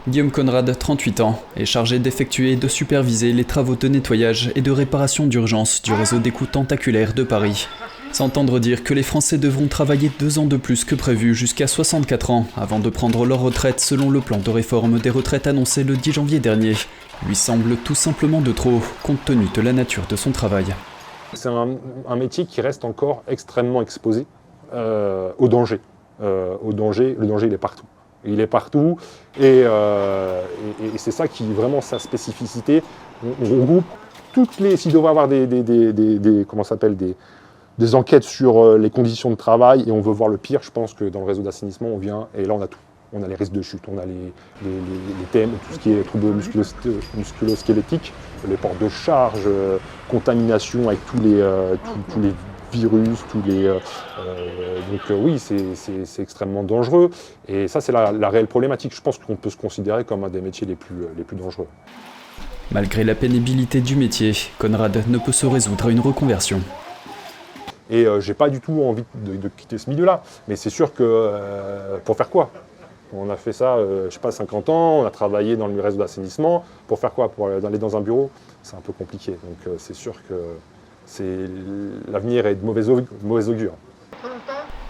Guillaume Conrad, 38 ans, est chargé d'effectuer et de superviser les travaux de nettoyage et de réparation d'urgence du réseau d'écoute tentaculaire de Paris. S'entendre dire que les Français devront travailler 2 ans de plus que prévu jusqu'à 64 ans avant de prendre leur retraite selon le plan de réforme des retraites annoncé le 10 janvier dernier, lui semble tout simplement de trop, compte tenu de la nature de son travail. C'est un métier qui reste encore extrêmement exposé au danger. Le danger, il est partout. Il est partout et c'est ça qui est vraiment sa spécificité. On regroupe toutes les... S'il devrait y avoir des enquêtes sur les conditions de travail et on veut voir le pire, je pense que dans le réseau d'assainissement, on vient et là on a tout. On a les risques de chute, on a les TM, tout ce qui est troubles musculo-squelettiques, les portes de charge, contamination avec tous les virus, oui, c'est extrêmement dangereux. Et ça, c'est la réelle problématique. Je pense qu'on peut se considérer comme un des métiers les plus dangereux. Malgré la pénibilité du métier, Conrad ne peut se résoudre à une reconversion. Et j'ai pas du tout envie de quitter ce milieu-là. Mais c'est sûr que pour faire quoi? On a fait ça, je sais pas, 50 ans, on a travaillé dans le réseau d'assainissement. Pour faire quoi? Pour aller dans un bureau? C'est un peu compliqué. Donc c'est sûr que l'avenir est de mauvais augure.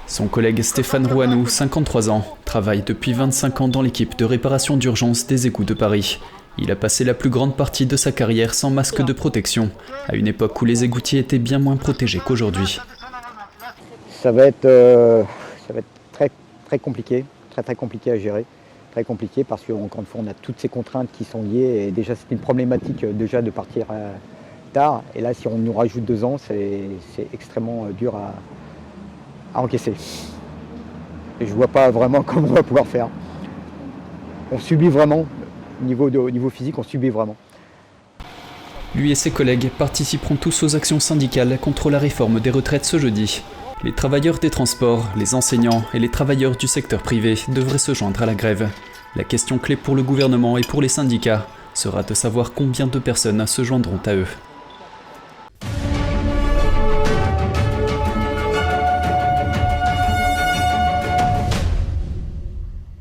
Son collègue Stéphane Rouanou, 53 ans, travaille depuis 25 ans dans l'équipe de réparation d'urgence des égouts de Paris. Il a passé la plus grande partie de sa carrière sans masque de protection, à une époque où les égoutiers étaient bien moins protégés qu'aujourd'hui. Ça va être très compliqué, très compliqué à gérer. Très compliqué parce qu'encore une fois, on a toutes ces contraintes qui sont liées et déjà c'est une problématique déjà de partir tard. Et là, si on nous rajoute 2 ans, c'est extrêmement dur à encaisser. Et je ne vois pas vraiment comment on va pouvoir faire. On subit vraiment, au niveau physique, on subit vraiment. Lui et ses collègues participeront tous aux actions syndicales contre la réforme des retraites ce jeudi. Les travailleurs des transports, les enseignants et les travailleurs du secteur privé devraient se joindre à la grève. La question clé pour le gouvernement et pour les syndicats sera de savoir combien de personnes se joindront à eux.